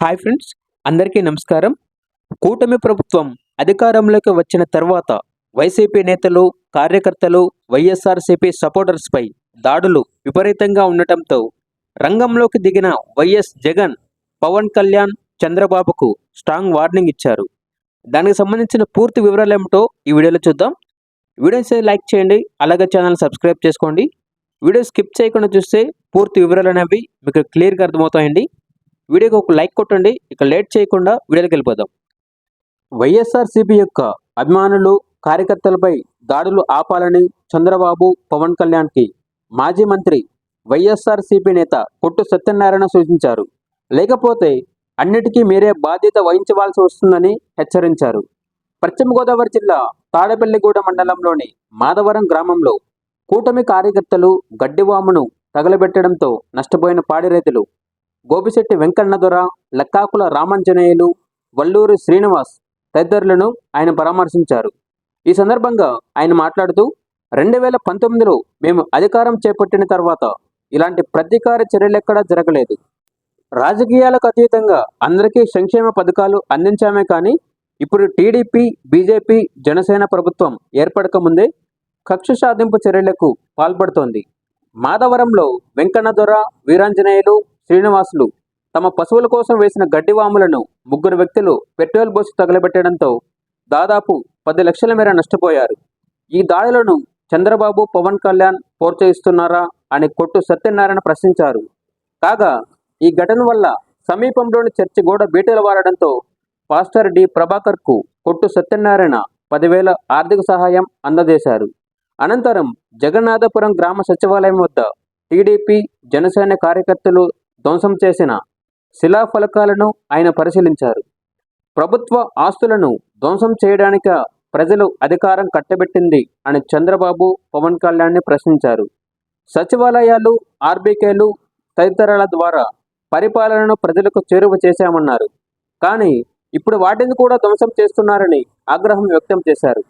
Hi friends, అందరికీ నమస్కారం. కూటమి ప్రభుత్వం అధికారంలోకి వచ్చిన తర్వాత వైసీపీ నేతలు, కార్యకర్తలు, వైఎస్ఆర్సీపీ సపోర్టర్స్పై దాడులు విపరీతంగా ఉండటంతో రంగంలోకి దిగిన వైఎస్ జగన్, పవన్ కళ్యాణ్, చంద్రబాబుకు స్ట్రాంగ్ వార్నింగ్ ఇచ్చారు. దానికి సంబంధించిన పూర్తి వివరాలు ఏమిటో ఈ వీడియోలో చూద్దాం. వీడియోస్ లైక్ చేయండి, అలాగే ఛానల్ సబ్స్క్రైబ్ చేసుకోండి. వీడియో స్కిప్ చేయకుండా చూస్తే పూర్తి వివరాలు అనేవి మీకు క్లియర్గా అర్థమవుతాయండి. వీడియోకి ఒక లైక్ కొట్టండి. ఇక లేట్ చేయకుండా వీడియోకి వెళ్ళిపోదాం. వైఎస్ఆర్సీపీ యొక్క అభిమానులు, కార్యకర్తలపై దాడులు ఆపాలని చంద్రబాబు, పవన్ కళ్యాణ్కి మాజీ మంత్రి, వైఎస్ఆర్సీపీ నేత కొట్టు సత్యనారాయణ సూచించారు. లేకపోతే అన్నిటికీ మీరే బాధ్యత వహించవలసి వస్తుందని హెచ్చరించారు. పశ్చిమ గోదావరి జిల్లా తాడేపల్లిగూడ మండలంలోని మాధవరం గ్రామంలో కూటమి కార్యకర్తలు గడ్డివామును తగలబెట్టడంతో నష్టపోయిన పాడి రైతులు గోపిశెట్టి వెంకన్నదొర, లక్కాకుల రామాంజనేయులు, వల్లూరి శ్రీనివాస్ తదితరులను ఆయన పరామర్శించారు. ఈ సందర్భంగా ఆయన మాట్లాడుతూ 2019లో మేము అధికారం చేపట్టిన తర్వాత ఇలాంటి ప్రతీకార చర్యలెక్కడా జరగలేదు. రాజకీయాలకు అతీతంగా అందరికీ సంక్షేమ పథకాలు అందించామే కానీ ఇప్పుడు టీడీపీ, బీజేపీ, జనసేన ప్రభుత్వం ఏర్పడక ముందే కక్ష సాధింపు చర్యలకు పాల్పడుతోంది. మాధవరంలో వెంకన్నదొర, వీరాంజనేయులు, శ్రీనివాసులు తమ పశువుల కోసం వేసిన గడ్డివాములను ముగ్గురు వ్యక్తులు పెట్రోల్ పోసి తగలబెట్టడంతో దాదాపు 10 లక్షల మేర నష్టపోయారు. ఈ దాడులను చంద్రబాబు, పవన్ కళ్యాణ్ ప్రోత్సహిస్తున్నారా అని కొట్టు సత్యనారాయణ ప్రశ్నించారు. కాగా ఈ ఘటన వల్ల సమీపంలోని చర్చి గోడ బీటలు వారడంతో పాస్టర్ డి ప్రభాకర్కు కొట్టు సత్యనారాయణ 10,000 ఆర్థిక సహాయం అందజేశారు. అనంతరం జగన్నాథపురం గ్రామ సచివాలయం వద్ద టీడీపీ, జనసేన కార్యకర్తలు ధ్వంసం చేసిన శిలాఫలకాలను ఆయన పరిశీలించారు. ప్రభుత్వ ఆస్తులను ధ్వంసం చేయడానిక ప్రజలు అధికారం కట్టబెట్టింది అని చంద్రబాబు, పవన్ కళ్యాణ్ని ప్రశ్నించారు. సచివాలయాలు, ఆర్బీకేలు తదితరాల ద్వారా పరిపాలనను ప్రజలకు చేరువ చేశామన్నారు. కానీ ఇప్పుడు వాటిని కూడా ధ్వంసం చేస్తున్నారని ఆగ్రహం వ్యక్తం చేశారు.